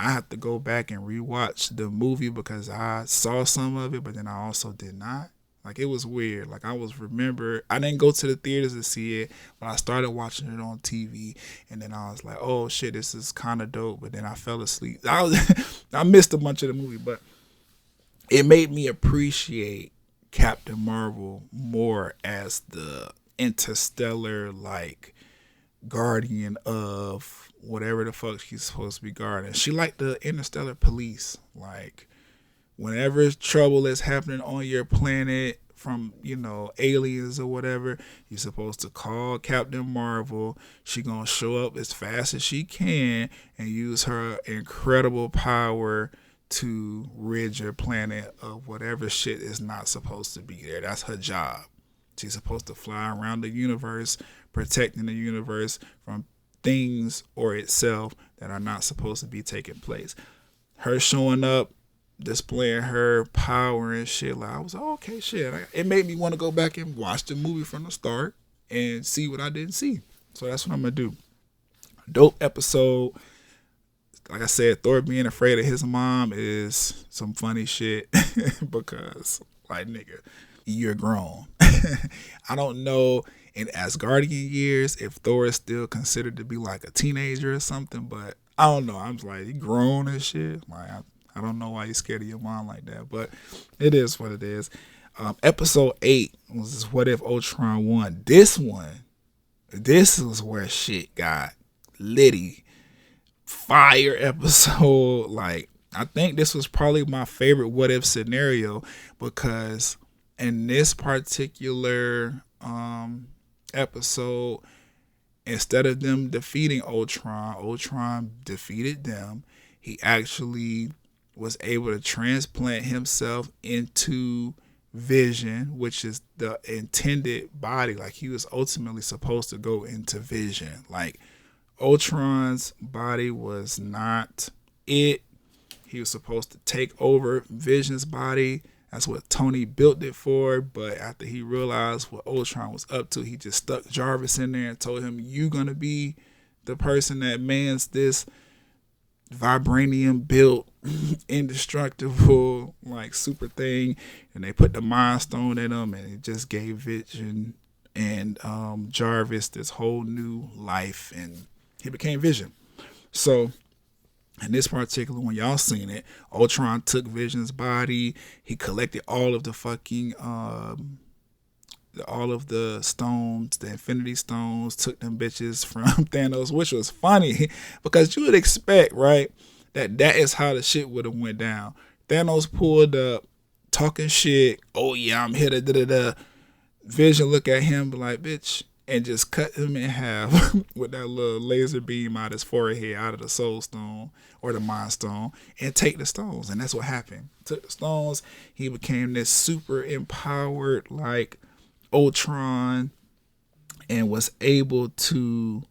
I have to go back and rewatch the movie because I saw some of it, but then I also did not. Like, it was weird. Like, I didn't go to the theaters to see it, but I started watching it on TV, and then I was like, oh shit, this is kind of dope. But then I fell asleep. I missed a bunch of the movie, but it made me appreciate Captain Marvel more as the interstellar, like, guardian of whatever the fuck she's supposed to be guarding. She like the interstellar police. Like, whenever trouble is happening on your planet from, aliens or whatever, you're supposed to call Captain Marvel. She gonna show up as fast as she can and use her incredible power to rid your planet of whatever shit is not supposed to be there. That's her job. She's supposed to fly around the universe, protecting the universe from things or itself that are not supposed to be taking place. Her showing up, displaying her power and shit, like, I was like, okay, shit. It made me want to go back and watch the movie from the start and see what I didn't see. So that's what I'm going to do. Dope episode. Like I said, Thor being afraid of his mom is some funny shit because, like, nigga, you're grown. I don't know in Asgardian years if Thor is still considered to be like a teenager or something, but I don't know. I'm just like, he grown and shit. Like, I don't know why you're scared of your mom like that, but it is what it is. Episode 8 was What If Ultron won? This was where shit got litty. Fire episode. Like, I think this was probably my favorite what if scenario because in this particular episode, instead of them defeating Ultron defeated them. He actually was able to transplant himself into Vision, which is the intended body. Like, he was ultimately supposed to go into Vision. Like, Ultron's body was not it. He was supposed to take over Vision's body. That's what Tony built it for. But after he realized what Ultron was up to, he just stuck Jarvis in there and told him, you gonna be the person that mans this vibranium built indestructible like super thing. And they put the Mind Stone in him, and it just gave Vision and Jarvis this whole new life, and he became Vision. So in this particular one, y'all seen it, Ultron took Vision's body. He collected all of the fucking all of the stones, the Infinity Stones, took them bitches from Thanos, which was funny because you would expect, right, that is how the shit would have went down. Thanos pulled up, talking shit. Oh yeah, I'm here to da-da-da. Vision look at him like, bitch, and just cut him in half with that little laser beam out his forehead, out of the Soul Stone or the Mind Stone, and take the stones. And that's what happened. Took the stones. He became this super empowered, like, Ultron, and was able to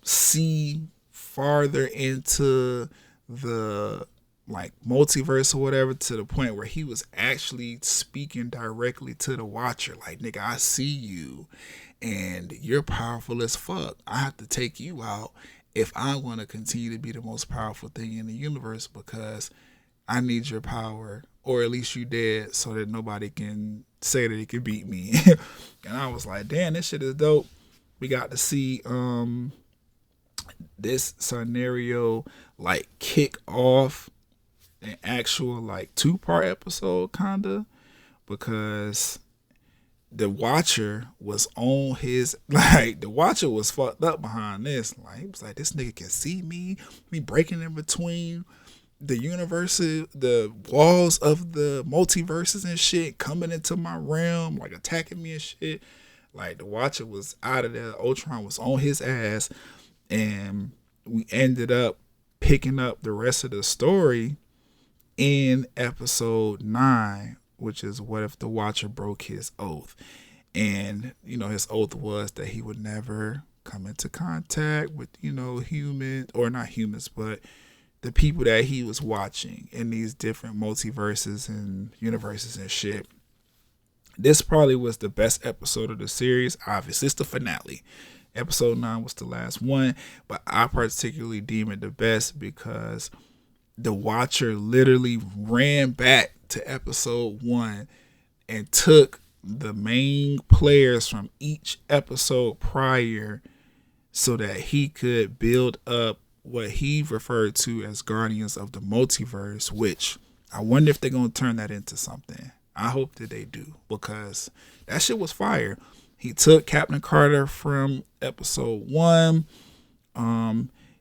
see farther into the, like, multiverse or whatever, to the point where he was actually speaking directly to the Watcher. Like, nigga, I see you and you're powerful as fuck. I have to take you out if I want to continue to be the most powerful thing in the universe, because I need your power, or at least you dead, so that nobody can say that he can beat me. And I was like, damn, this shit is dope. We got to see this scenario like kick off an actual like 2-part episode kinda, because the Watcher was on his, like, the Watcher was fucked up behind this. Like, he was like, this nigga can see me breaking in between the universes, the walls of the multiverses and shit, coming into my realm, like attacking me and shit. Like, the Watcher was out of there. Ultron was on his ass, and we ended up picking up the rest of the story in episode 9, which is what if the Watcher broke his oath. And, you know, his oath was that he would never come into contact with, you know, humans, or not humans, but the people that he was watching in these different multiverses and universes and shit. This probably was the best episode of the series. Obviously, it's the finale. Episode 9 was the last one, but I particularly deem it the best because the Watcher literally ran back to episode 1 and took the main players from each episode prior so that he could build up what he referred to as Guardians of the Multiverse, which I wonder if they're going to turn that into something. I hope that they do, because that shit was fire. He took Captain Carter from episode 1.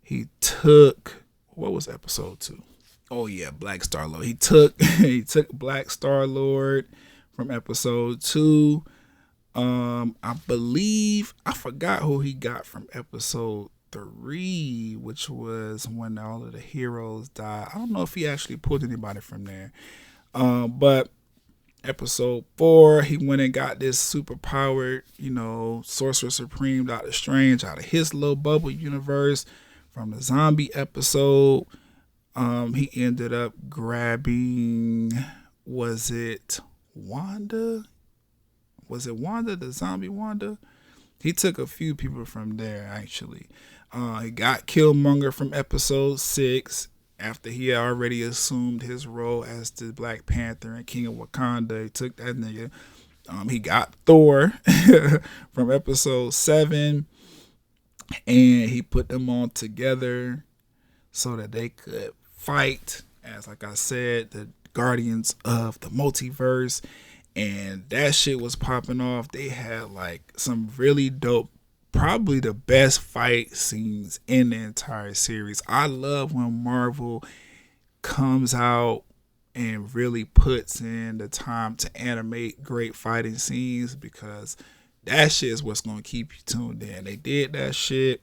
He took, what was episode 2? Oh yeah, Black Star Lord. He took Black Star Lord from episode 2. I believe, I forgot who he got from episode 3, which was when all of the heroes died. I don't know if he actually pulled anybody from there. But episode 4, he went and got this super powered, Sorcerer Supreme Doctor Strange out of his little bubble universe from the zombie episode. He ended up grabbing, was it Wanda? Was it Wanda, the zombie Wanda? He took a few people from there, actually. He got Killmonger from episode 6 after he had already assumed his role as the Black Panther and King of Wakanda. He took that nigga. He got Thor from episode 7, and he put them all together so that they could fight, as like I said, the Guardians of the Multiverse. And that shit was popping off. They had like some really dope, probably the best fight scenes in the entire series. I love when Marvel comes out and really puts in the time to animate great fighting scenes, because that shit is what's going to keep you tuned in. They did that shit.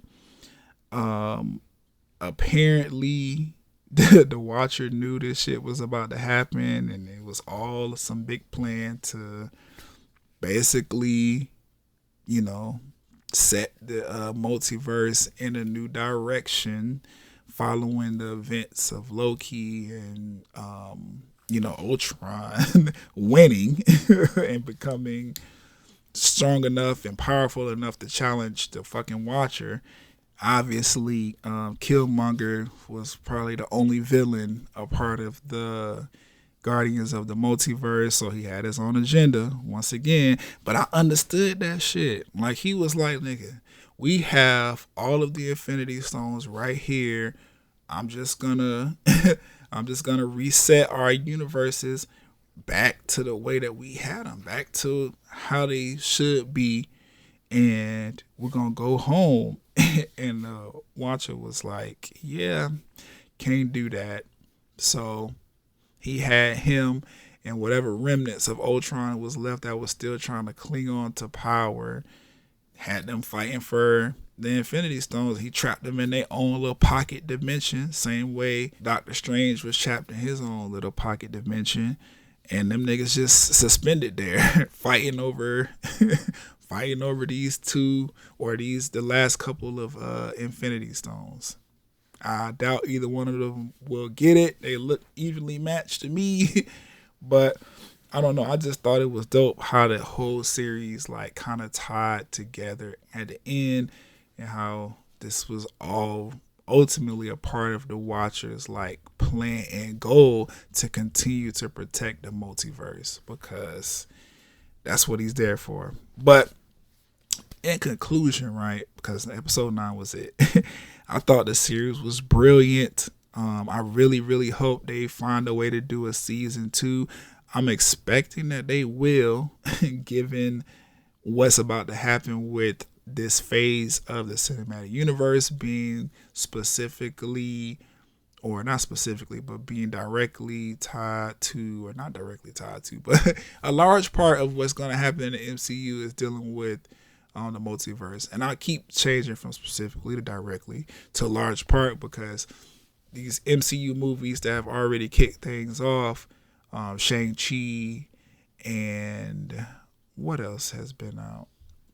Apparently the Watcher knew this shit was about to happen, and it was all some big plan to basically, set the multiverse in a new direction following the events of Loki and, Ultron winning and becoming strong enough and powerful enough to challenge the fucking Watcher. Obviously, Killmonger was probably the only villain a part of the Guardians of the Multiverse, so he had his own agenda once again. But I understood that shit. Like, he was like, nigga, we have all of the Infinity Stones right here. I'm just gonna reset our universes back to the way that we had them, back to how they should be, and we're gonna go home. And the Watcher was like, yeah, can't do that. So he had him and whatever remnants of Ultron was left that was still trying to cling on to power, had them fighting for the Infinity Stones. He trapped them in their own little pocket dimension, same way Doctor Strange was trapped in his own little pocket dimension. And them niggas just suspended there, fighting over these two, or the last couple of Infinity Stones. I doubt either one of them will get it. They look evenly matched to me, but I don't know. I just thought it was dope how the whole series like kind of tied together at the end, and how this was all ultimately a part of the Watcher's like plan and goal to continue to protect the multiverse, because that's what he's there for. But in conclusion, right, because episode 9 was it, I thought the series was brilliant. I really, really hope they find a way to do a season 2. I'm expecting that they will, given what's about to happen with this phase of the cinematic universe being specifically, or not specifically, but being directly tied to, or not directly tied to, but a large part of what's going to happen in the MCU is dealing with the multiverse. And I keep changing from specifically to directly to large part, because these MCU movies that have already kicked things off, Shang-Chi, and what else has been out?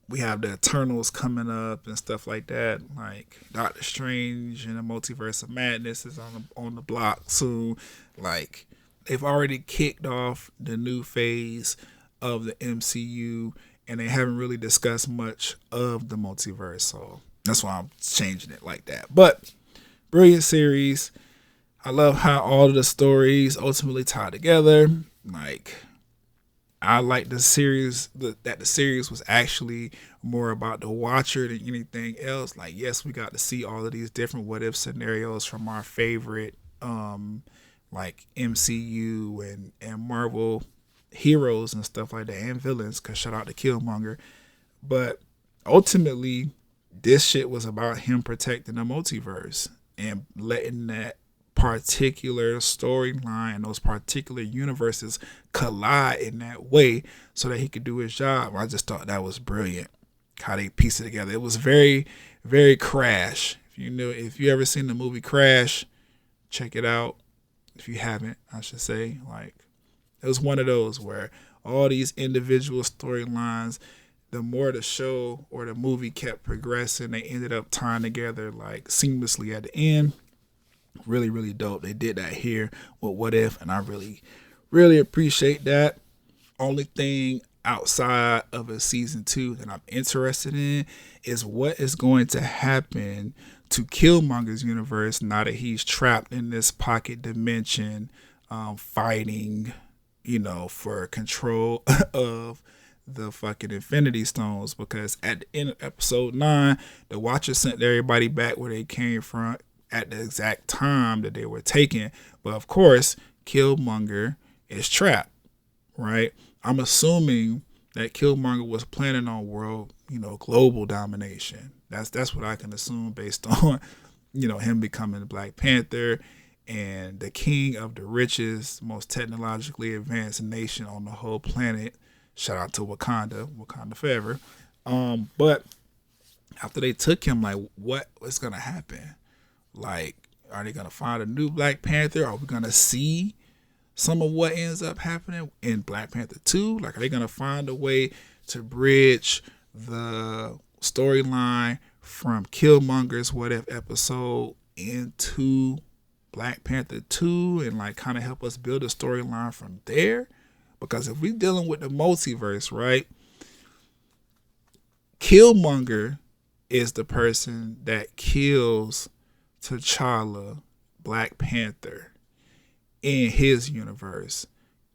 We have the Eternals coming up and stuff like that. Like Doctor Strange and the Multiverse of Madness is on the block soon. Like, they've already kicked off the new phase of the MCU, and they haven't really discussed much of the multiverse. So that's why I'm changing it like that. But brilliant series. I love how all of the stories ultimately tie together. Like, I like the series that the series was actually more about the watcher than anything else. Like, yes, we got to see all of these different what if scenarios from our favorite like MCU and Marvel heroes and stuff like that, and villains, cause shout out to Killmonger. But ultimately this shit was about him protecting the multiverse and letting that particular storyline, those particular universes collide in that way so that he could do his job. I just thought that was brilliant how they pieced it together. It was very, very Crash. If you ever seen the movie Crash, check it out. If you haven't, I should say, like, it was one of those where all these individual storylines, the more the show or the movie kept progressing, they ended up tying together like seamlessly at the end. Really, really dope. They did that here with What If, and I really, really appreciate that. Only thing outside of a season 2 that I'm interested in is what is going to happen to Killmonger's universe now that he's trapped in this pocket dimension, fighting, for control of the fucking Infinity Stones. Because at the end of episode 9, the Watcher sent everybody back where they came from at the exact time that they were taken. But of course, Killmonger is trapped, right? I'm assuming that Killmonger was planning on world, global domination. That's what I can assume based on, him becoming the Black Panther and the king of the richest, most technologically advanced nation on the whole planet. Shout out to Wakanda forever. But after they took him, like, what was gonna happen? Like, are they gonna find a new Black Panther? Are we gonna see some of what ends up happening in Black Panther 2? Like, are they gonna find a way to bridge the storyline from Killmonger's What If episode into Black Panther 2 and like kind of help us build a storyline from there? Because if we're dealing with the multiverse, right, Killmonger is the person that kills T'Challa, Black Panther, in his universe.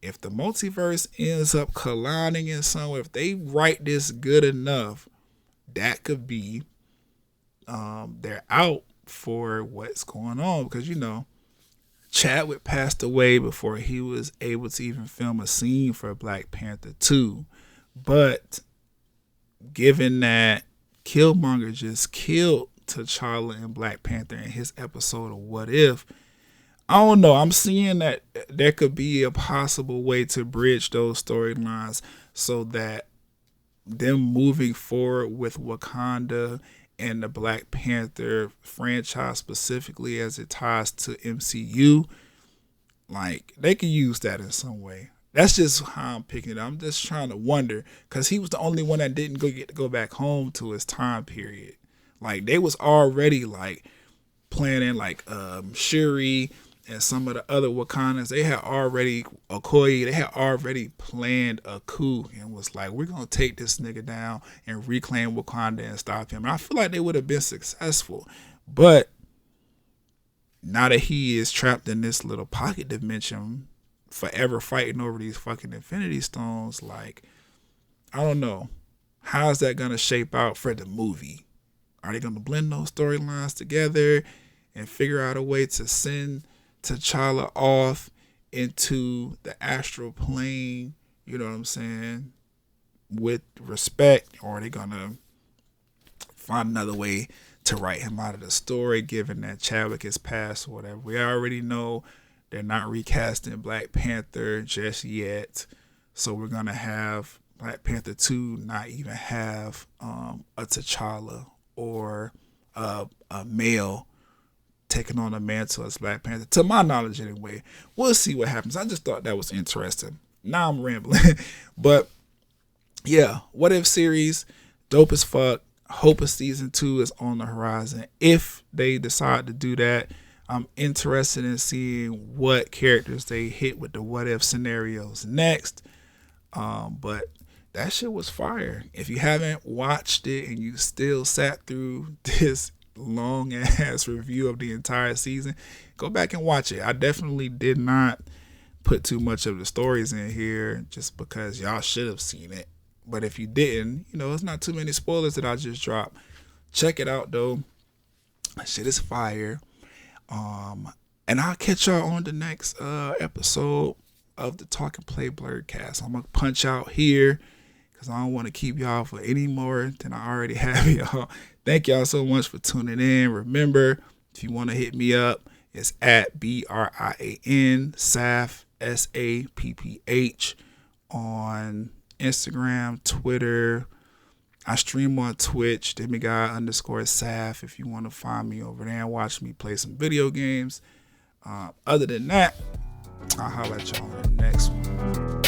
If the multiverse ends up colliding in some way, if they write this good enough, that could be they're out for what's going on. Because Chadwick passed away before he was able to even film a scene for Black Panther 2. But given that Killmonger just killed T'Challa and Black Panther in his episode of What If, I don't know. I'm seeing that there could be a possible way to bridge those storylines so that them moving forward with Wakanda and the Black Panther franchise specifically as it ties to MCU, like, they could use that in some way. That's just how I'm picking it up. I'm just trying to wonder, because he was the only one that didn't get to go back home to his time period. Like, they was already like planning, like Shuri and some of the other Wakandans, they had already Okoye, they had already planned a coup and was like, we're gonna take this nigga down and reclaim Wakanda and stop him. And I feel like they would have been successful. But now that he is trapped in this little pocket dimension, forever fighting over these fucking Infinity Stones, like, I don't know. How's that gonna shape out for the movie? Are they gonna blend those storylines together and figure out a way to send T'Challa off into the astral plane, you know what I'm saying, with respect? Or are they gonna find another way to write him out of the story, given that Chadwick has passed or whatever? We already know they're not recasting Black Panther just yet, so we're gonna have Black Panther 2 not even have a T'Challa or a male taking on a mantle as Black Panther, to my knowledge anyway. We'll see what happens. I just thought that was interesting. Now I'm rambling. But yeah, What If series, dope as fuck. Hope a season 2 is on the horizon. If they decide to do that, I'm interested in seeing what characters they hit with the What If scenarios next. But that shit was fire. If you haven't watched it and you still sat through this long ass review of the entire season, go back and watch it. I definitely did not put too much of the stories in here just because y'all should have seen it. But if you didn't, it's not too many spoilers that I just dropped. Check it out though. That shit is fire. And I'll catch y'all on the next episode of the Talk and Play Blurcast. I'm gonna punch out here because I don't want to keep y'all for any more than I already have y'all. Thank y'all so much for tuning in. Remember, if you want to hit me up, it's at BRIAN Saff SAPPH on Instagram, Twitter. I stream on Twitch, demigod_Saff, if you want to find me over there and watch me play some video games. Other than that, I'll holler at y'all on the next one.